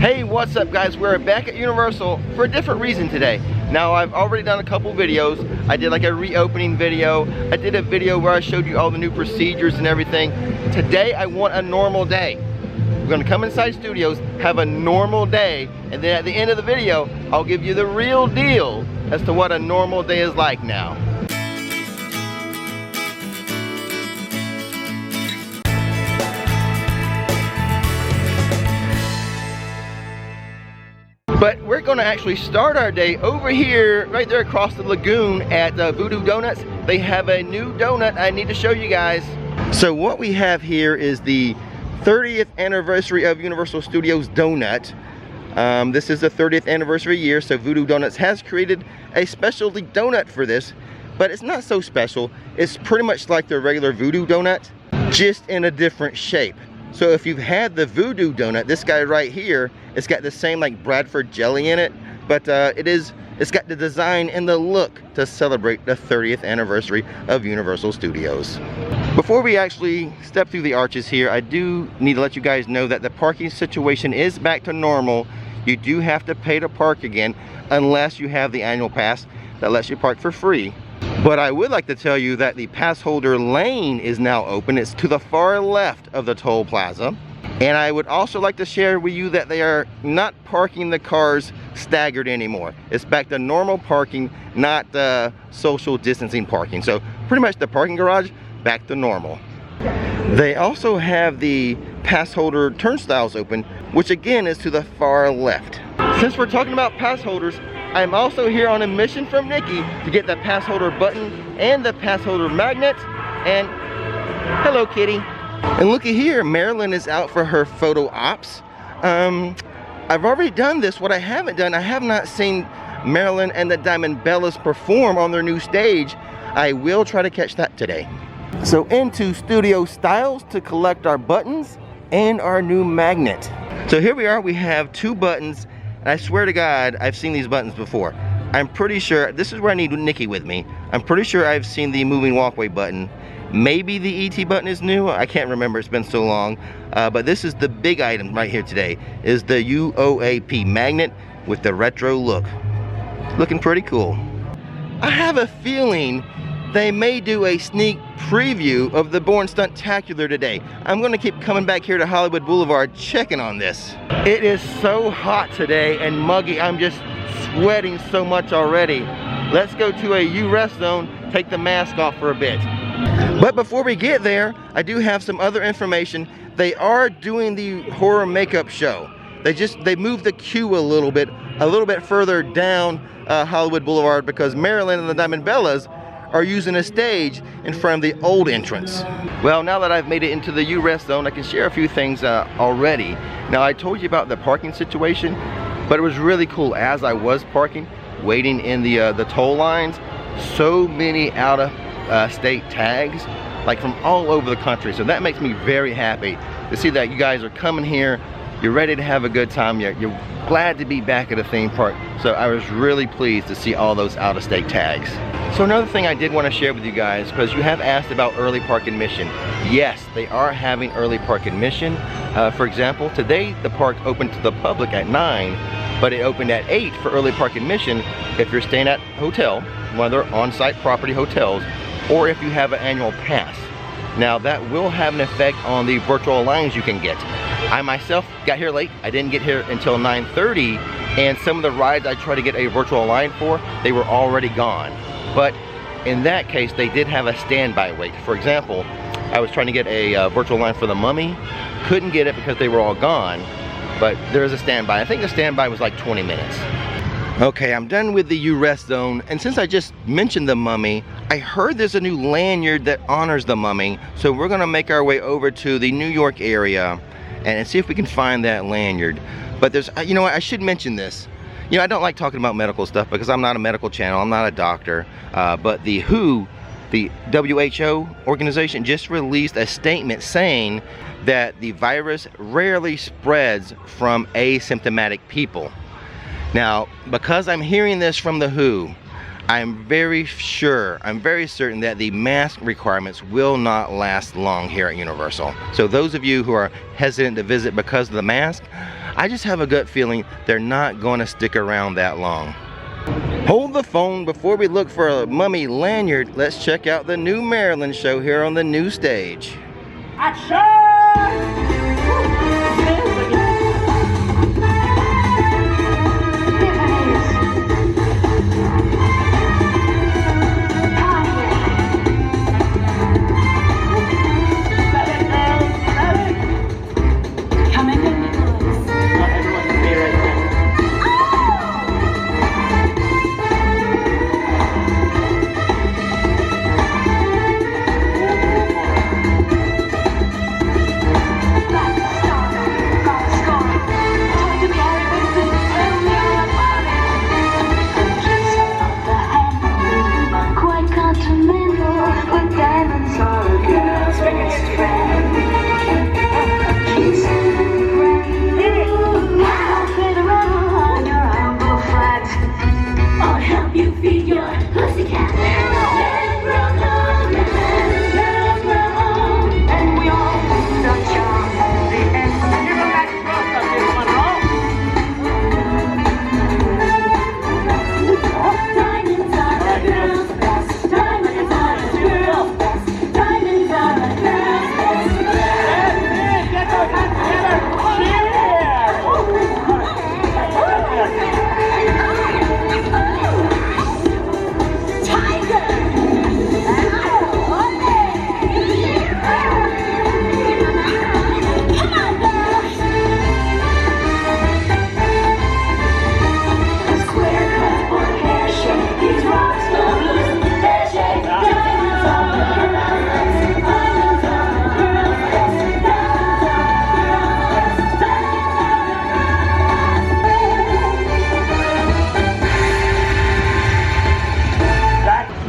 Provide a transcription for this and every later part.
Hey, what's up guys? We're back at Universal for a different reason today. Now, I've already done a couple videos. I did like a reopening video. I did a video where I showed you all the new procedures and everything. Today, I want a normal day. We're gonna come inside studios, have a normal day, and then at the end of the video, I'll give you the real deal as to what a normal day is like now. But we're gonna actually start our day over here, right there across the lagoon at Voodoo Donuts. They have a new donut I need to show you guys. So what we have here is the 30th anniversary of Universal Studios donut. This is the 30th anniversary year, so Voodoo Donuts has created a specialty donut for this, but it's not so special. It's pretty much like the regular Voodoo donut, just in a different shape. So if you've had the Voodoo donut, this guy right here, it's got the same like Bradford jelly in it, but it's got the design and the look to celebrate the 30th anniversary of Universal Studios. Before we actually step through the arches here, I do need to let you guys know that the parking situation is back to normal. You do have to pay to park again, unless you have the annual pass that lets you park for free. But I would like to tell you that the pass holder lane is now open. It's to the far left of the toll plaza. And I would also like to share with you that they are not parking the cars staggered anymore. It's back to normal parking, not social distancing parking. So pretty much the parking garage back to normal. They also have the pass holder turnstiles open, which again is to the far left. Since we're talking about pass holders, I'm also here on a mission from Nikki to get the pass holder button and the pass holder magnet. And hello, Kitty. And looky here, Marilyn is out for her photo ops. I've already done this. What I haven't done, I have not seen Marilyn and the Diamond Bellas perform on their new stage. I will try to catch that today. So into Studio Styles to collect our buttons and our new magnet. So here we are, we have two buttons. And I swear to God, I've seen these buttons before. I'm pretty sure, this is where I need Nikki with me. I'm pretty sure I've seen the moving walkway button. Maybe the ET button is new, I can't remember, it's been so long. But this is the big item right here today, is the UOAP magnet with the retro look. Looking pretty cool. I have a feeling they may do a sneak preview of the Bourne Stuntacular today. I'm gonna keep coming back here to Hollywood Boulevard checking on this. It is so hot today and muggy, I'm just sweating so much already. Let's go to a U-Rest zone, take the mask off for a bit. But before we get there, I do have some other information. They are doing the horror makeup show. They moved the queue a little bit further down Hollywood Boulevard because Marilyn and the Diamond Bellas are using a stage in front of the old entrance. Well, now that I've made it into the U-Rest zone, I can share a few things already. Now, I told you about the parking situation, but it was really cool. As I was parking, waiting in the toll lines, so many out-of-state tags, like from all over the country. So that makes me very happy to see that you guys are coming here, you're ready to have a good time, you're glad to be back at a theme park. So I was really pleased to see all those out-of-state tags. So another thing I did want to share with you guys, because you have asked about early park admission. Yes, they are having early park admission. For example, today the park opened to the public at 9, but it opened at 8 for early park admission if you're staying at a hotel, one of their on-site property hotels, or if you have an annual pass. Now that will have an effect on the virtual lines you can get. I myself got here late. I didn't get here until 9:30, and some of the rides I tried to get a virtual line for, they were already gone. But in that case, they did have a standby wait. For example, I was trying to get a virtual line for the Mummy, couldn't get it because they were all gone, but there is a standby. I think the standby was like 20 minutes. Okay, I'm done with the U-Rest zone, and since I just mentioned the Mummy, I heard there's a new lanyard that honors the Mummy, so we're gonna make our way over to the New York area and see if we can find that lanyard. But there's, you know what, I should mention this. You know, I don't like talking about medical stuff because I'm not a medical channel, I'm not a doctor, but the WHO, the WHO organization, just released a statement saying that the virus rarely spreads from asymptomatic people. Now, because I'm hearing this from the WHO, I'm very certain that the mask requirements will not last long here at Universal. So those of you who are hesitant to visit because of the mask, I just have a gut feeling they're not going to stick around that long. Hold the phone. Before we look for a mummy lanyard, let's check out the new Maryland show here on the new stage. Action!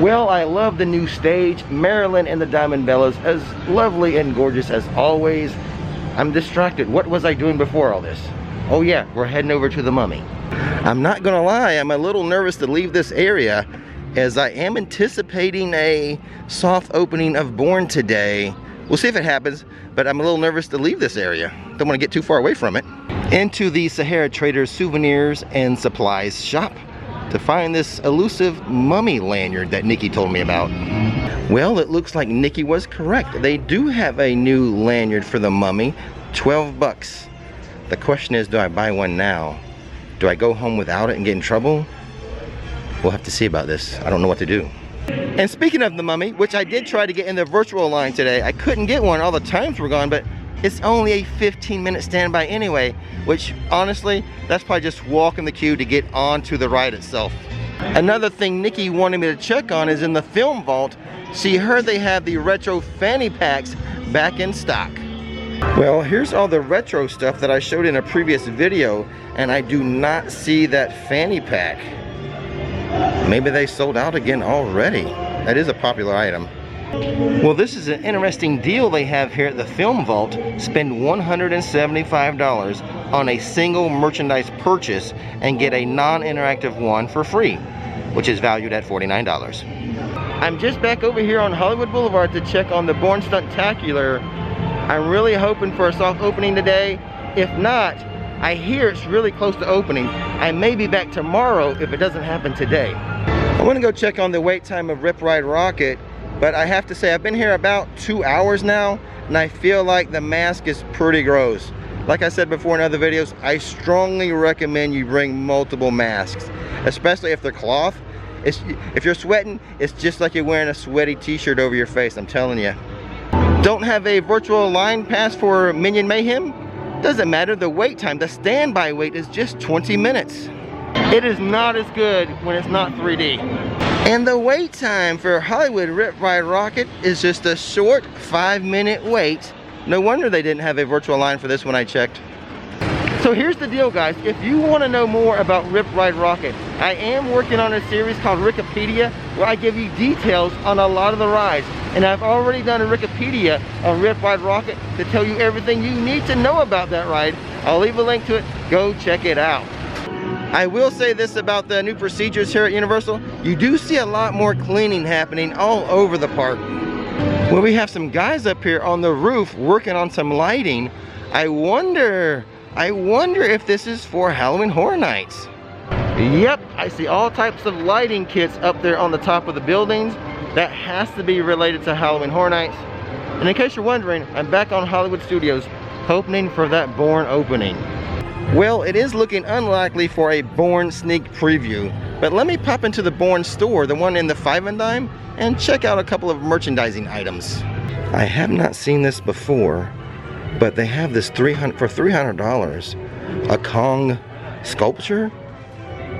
Well, I love the new stage. Marilyn and the Diamond Bellas, as lovely and gorgeous as always. I'm distracted. What was I doing before all this? Oh yeah, we're heading over to the Mummy. I'm not gonna lie, I'm a little nervous to leave this area as I am anticipating a soft opening of Bourne today. We'll see if it happens, but I'm a little nervous to leave this area. Don't want to get too far away from it. Into the Sahara Traders Souvenirs and Supplies shop to find this elusive mummy lanyard that Nikki told me about. Well, it looks like Nikki was correct. They do have a new lanyard for the mummy, 12 bucks. The question is, do I buy one now? Do I go home without it and get in trouble? We'll have to see about this. I don't know what to do. And speaking of the mummy, which I did try to get in the virtual line today, I couldn't get one, all the times were gone, but it's only a 15-minute standby anyway, which honestly, that's probably just walking the queue to get onto the ride itself. Another thing Nikki wanted me to check on is in the film vault. She heard they have the retro fanny packs back in stock. Well, here's all the retro stuff that I showed in a previous video, and I do not see that fanny pack. Maybe they sold out again already. That is a popular item. Well, this is an interesting deal they have here at the Film Vault. Spend $175 on a single merchandise purchase and get a non-interactive one for free, which is valued at $49. I'm just back over here on Hollywood Boulevard to check on the Bourne Stuntacular. I'm really hoping for a soft opening today. If not, I hear it's really close to opening. I may be back tomorrow if it doesn't happen today. I want to go check on the wait time of Rip Ride Rocket. But I have to say, I've been here about 2 hours now, and I feel like the mask is pretty gross. Like I said before in other videos, I strongly recommend you bring multiple masks, especially if they're cloth. If you're sweating, it's just like you're wearing a sweaty t-shirt over your face, I'm telling you. Don't have a virtual line pass for Minion Mayhem? Doesn't matter, the wait time, the standby wait is just 20 minutes. It is not as good when it's not 3D. And the wait time for Hollywood Rip Ride Rocket is just a short 5-minute wait. No wonder they didn't have a virtual line for this when I checked. So here's the deal, guys. If you want to know more about Rip Ride Rocket, I am working on a series called Rikipedia where I give you details on a lot of the rides. And I've already done a Rikipedia on Rip Ride Rocket to tell you everything you need to know about that ride. I'll leave a link to it. Go check it out. I will say this about the new procedures here at Universal. You do see a lot more cleaning happening all over the park. Well, we have some guys up here on the roof working on some lighting. I wonder I wonder if this is for Halloween Horror Nights. Yep, I see all types of lighting kits up there on the top of the buildings. That has to be related to Halloween Horror Nights. And in case you're wondering, I'm back on Hollywood Studios, hoping for that Bourne opening. Well, it is looking unlikely for a Bourne sneak preview, but let me pop into the Bourne store, the one in the 5 and Dime, and check out a couple of merchandising items. I have not seen this before, but they have this for $300, a Kong sculpture,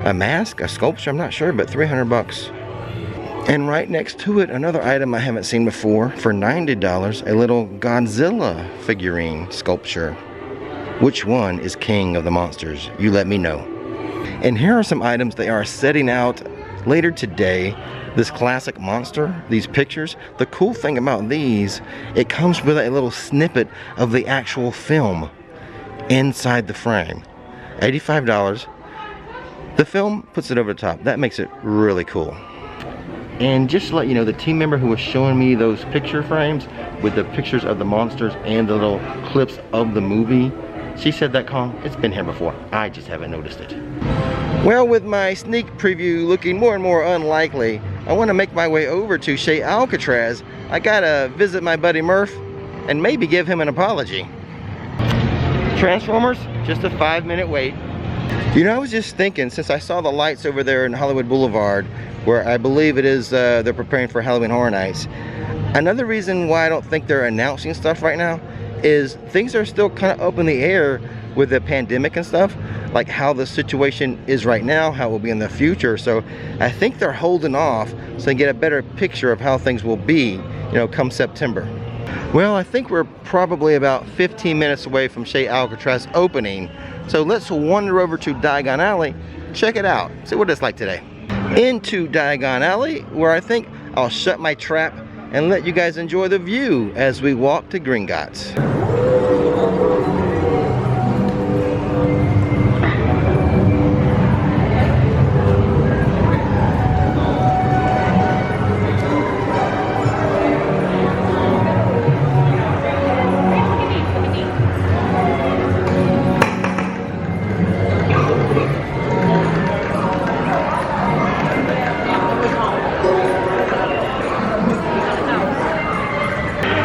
a mask, a sculpture, I'm not sure, but 300 bucks. And right next to it, another item I haven't seen before for $90, a little Godzilla figurine sculpture. Which one is king of the monsters? You let me know. And here are some items they are setting out later today. This classic monster, these pictures. The cool thing about these, it comes with a little snippet of the actual film inside the frame. $85. The film puts it over the top. That makes it really cool. And just to let you know, the team member who was showing me those picture frames with the pictures of the monsters and the little clips of the movie, she said that Kong, it's been here before. I just haven't noticed it. Well, with my sneak preview looking more and more unlikely, I want to make my way over to Chez Alcatraz. I gotta visit my buddy Murph and maybe give him an apology. Transformers, just a 5-minute wait. You know, I was just thinking, since I saw the lights over there in Hollywood Boulevard, where I believe it is, they're preparing for Halloween Horror Nights. Another reason why I don't think they're announcing stuff right now is things are still kind of up in the air with the pandemic and stuff, like how the situation is right now, how it will be in the future. So I think they're holding off so they get a better picture of how things will be, you know, come September. Well, I think we're probably about 15 minutes away from Chez Alcatraz opening. So let's wander over to Diagon Alley, check it out, see what it's like today. Into Diagon Alley, where I think I'll shut my trap and let you guys enjoy the view as we walk to Gringotts.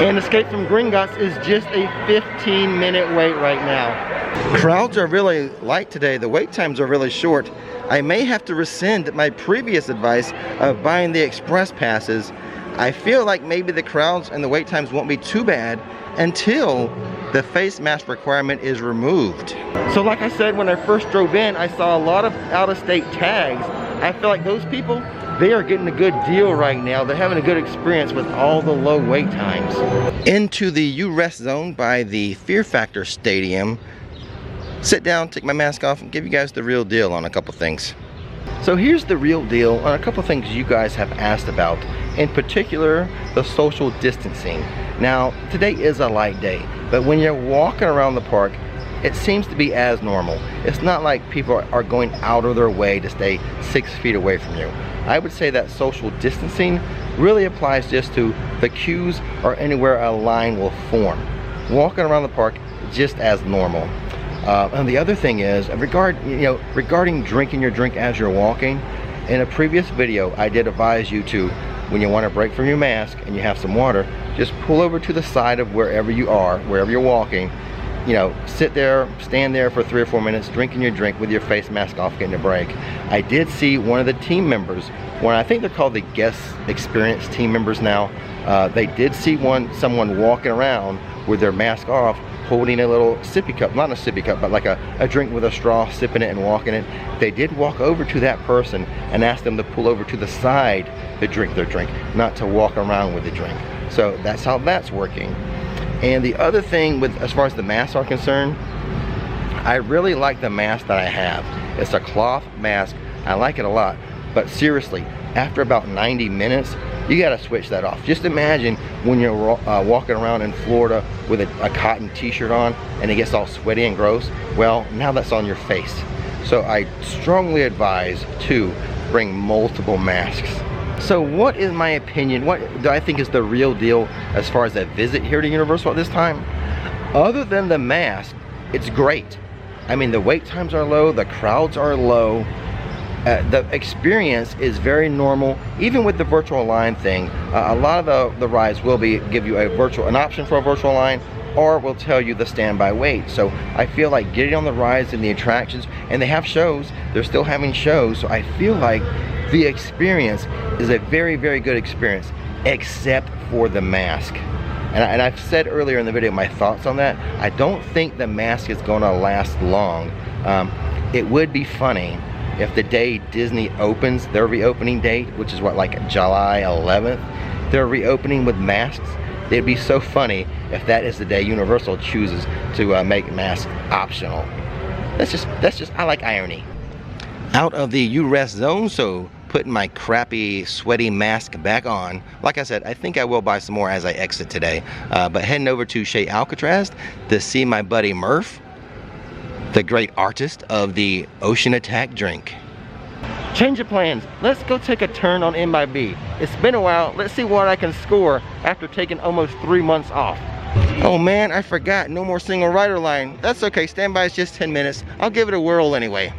And Escape from Gringotts is just a 15-minute wait right now. Crowds are really light today. The wait times are really short. I may have to rescind my previous advice of buying the express passes. I feel like maybe the crowds and the wait times won't be too bad until the face mask requirement is removed. So like I said, when I first drove in, I saw a lot of out-of-state tags. I feel like those people, they are getting a good deal right now. They're having a good experience with all the low wait times. Into the You Rest zone by the Fear Factor Stadium. Sit down, take my mask off, and give you guys the real deal on a couple things. So here's the real deal on a couple things you guys have asked about. In particular, the social distancing. Now, today is a light day, but when you're walking around the park, it seems to be as normal. It's not like people are going out of their way to stay 6 feet away from you. I would say that social distancing really applies just to the queues or anywhere a line will form. Walking around the park just as normal. And the other thing is, regarding drinking your drink as you're walking, in a previous video I did advise you to, when you want to break from your mask and you have some water, just pull over to the side of wherever you are, wherever you're walking, you know, sit there, stand there for 3 or 4 minutes, drinking your drink with your face mask off, getting a break. I did see one of the team members, I think they're called the guest experience team members now. They did see someone walking around with their mask off, holding a little sippy cup, not a sippy cup, but like a drink with a straw, sipping it and walking it. They did walk over to that person and ask them to pull over to the side to drink their drink, not to walk around with the drink. So that's how that's working. And the other thing, as far as the masks are concerned, I really like the mask that I have. It's a cloth mask. I like it a lot. But seriously, after about 90 minutes, you gotta switch that off. Just imagine when you're walking around in Florida with a cotton t-shirt on and it gets all sweaty and gross. Well, now that's on your face. So I strongly advise to bring multiple masks. So what is my opinion? What do I think is the real deal as far as a visit here to Universal at this time? Other than the mask, it's great. I mean, the wait times are low, the crowds are low. The experience is very normal, even with the virtual line thing. A lot of the rides will give you an option for a virtual line, or will tell you the standby wait. So I feel like getting on the rides and the attractions, and they have shows, they're still having shows, so I feel like the experience is a very, very good experience, except for the mask. And I've said earlier in the video my thoughts on that. I don't think the mask is gonna last long. It would be funny if the day Disney opens, their reopening date, which is what, like July 11th, they're reopening with masks. It'd be so funny if that is the day Universal chooses to make masks optional. That's just, I like irony. Out of the you rest zone, so putting my crappy sweaty mask back on. Like I said, I think I will buy some more as I exit today. But heading over to Chez Alcatraz to see my buddy Murph, the great artist of the Ocean Attack drink. Change of plans. Let's go take a turn on MIB. It's been a while. Let's see what I can score after taking almost 3 months off. Oh man, I forgot. No more single rider line. That's okay. Standby is just 10 minutes. I'll give it a whirl anyway.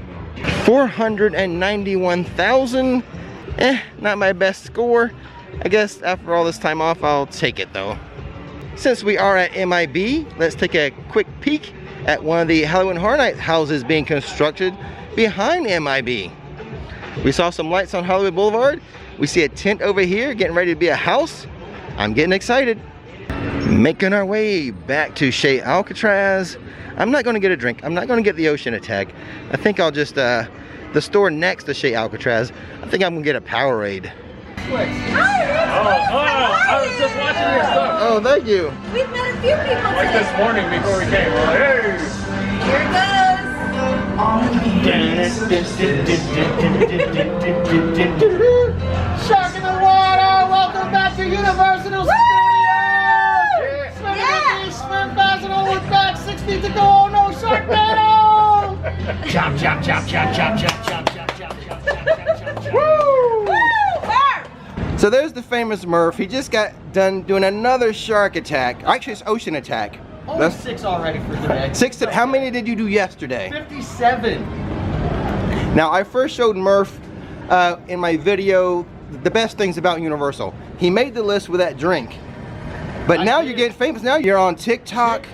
491,000. Not my best score. I guess after all this time off, I'll take it though. Since we are at MIB, let's take a quick peek at one of the Halloween Horror Nights houses being constructed behind MIB. We saw some lights on Hollywood Boulevard. We see a tent over here getting ready to be a house. I'm getting excited. Making our way back to Chez Alcatraz. I'm not gonna get a drink. I'm not gonna get the Ocean Attack. I think I'll just, the store next to Chez Alcatraz, I think I'm gonna get a Powerade. Flix. I was just watching your stuff. Oh, thank you. We've met a few people today. Like this morning before we came. We're like, hey. Here it goes. Shark in the water! Welcome back to Universal Studios! Swim Basil with back, 6 feet to go. Oh no, Sharknado! Chop, chop, chop, chop, chop, chop, chop, chop, chop, chop, chop, chop. Woo! So there's the famous Murph. He just got done doing another shark attack. Actually, it's Ocean Attack. Only 6 already for today. 6. How many did you do yesterday? 57. Now, I first showed Murph in my video the best things about Universal. He made the list with that drink. But now you're getting famous. Now you're on TikTok,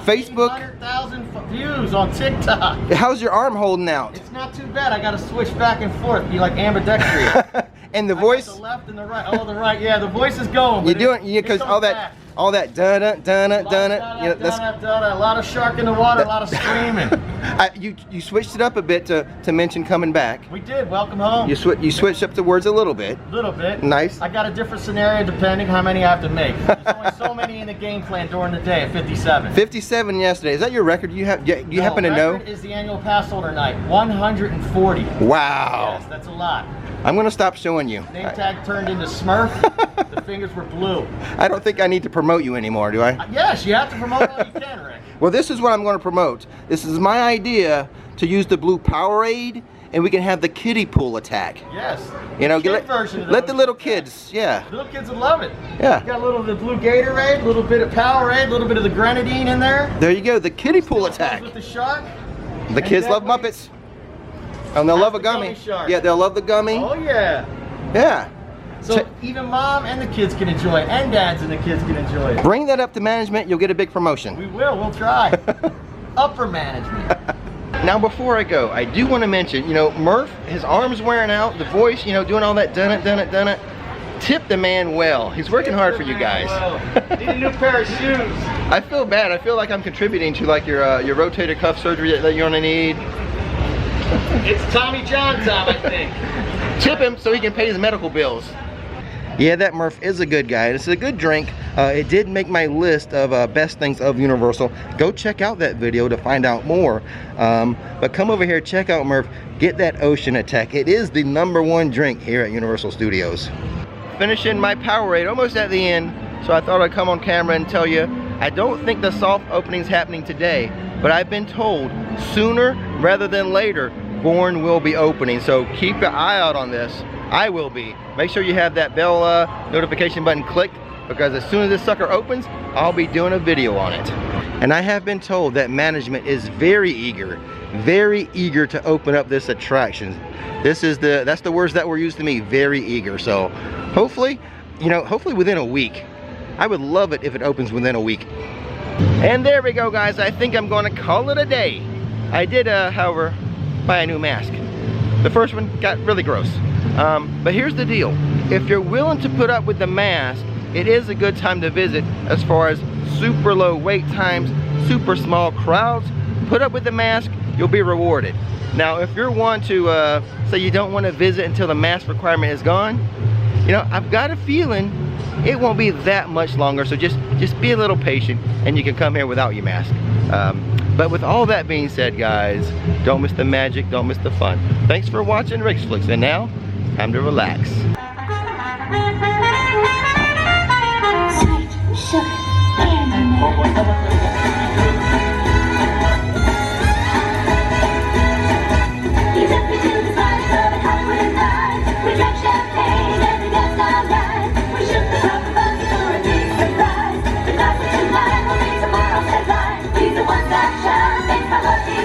Facebook. 100,000 views on TikTok. How's your arm holding out? It's not too bad. I got to switch back and forth, be like ambidextrous. And the voice? The left and the right. Oh, the right. Yeah, the voice is going. You're doing, because all that dun-dun, dun-dun, dun-dun. You know, that's a lot of shark in the water, a lot of screaming. You switched it up a bit to mention coming back. We did. Welcome home. You switched up the words a little bit. Little bit. Nice. I got a different scenario depending how many I have to make. There's only so many in the game plan during the day at 57. 57 yesterday. Is that your record? You happen to know? Record is the annual pass holder night. 140. Wow. Yes, that's a lot. I'm gonna stop showing you. Name tag turned into Smurf. The fingers were blue. I don't think I need to promote you anymore, do I? Yes, you have to promote all you can, Rick. Well, this is what I'm going to promote. This is my idea to use the blue Powerade, and we can have the kiddie pool attack. Yes. You know, let the little kids, yeah. Little kids will love it. Yeah. Got a little of the blue Gatorade, a little bit of Powerade, a little bit of the grenadine in there. There you go, the kiddie pool attack. With the shark. The kids love Muppets. And they'll love a gummy. Yeah, they'll love the gummy. Oh yeah. Yeah. So even mom and the kids can enjoy it, and dads and the kids can enjoy it. Bring that up to management, you'll get a big promotion. We will, we'll try. Upper management. Now before I go, I do want to mention, you know, Murph, his arm's wearing out, the voice, you know, doing all that done it. Tip the man well. He's working hard for you guys. Need a new pair of shoes. I feel bad. I feel like I'm contributing to like your rotator cuff surgery that you're gonna need. It's Tommy John time, I think. Tip him so he can pay his medical bills. Yeah, that Murph is a good guy. It's a good drink. It did make my list of best things of Universal. Go check out that video to find out more. But come over here, check out Murph. Get that Ocean Attack. It is the #1 drink here at Universal Studios. Finishing my Powerade, almost at the end. So I thought I'd come on camera and tell you, I don't think the soft opening's happening today, but I've been told sooner rather than later, Bourne will be opening. So keep your eye out on this. I will be. Make sure you have that bell notification button clicked, because as soon as this sucker opens, I'll be doing a video on it. And I have been told that management is very eager very eager to open up this attraction. That's the words that were used to me, very eager. So hopefully, you know, hopefully within a week. I would love it if it opens within a week. And there we go, guys. I think I'm going to call it a day. I did, however, buy a new mask. The first one got really gross. But here's the deal. If you're willing to put up with the mask, it is a good time to visit as far as super low wait times, super small crowds. Put up with the mask, you'll be rewarded. Now, if you're one to say you don't want to visit until the mask requirement is gone, you know, I've got a feeling it won't be that much longer, so just be a little patient and you can come here without your mask. But with all that being said, guys, don't miss the magic, don't miss the fun. Thanks for watching Rix Flix, and now, time to relax. Sweet sugar candy. You took me to the side of the Hollywood night. We drank champagne and we danced all night. We shook the rubber bucket for a big surprise. The night was tonight will be tomorrow's headline. These are ones that shine, makes my lucky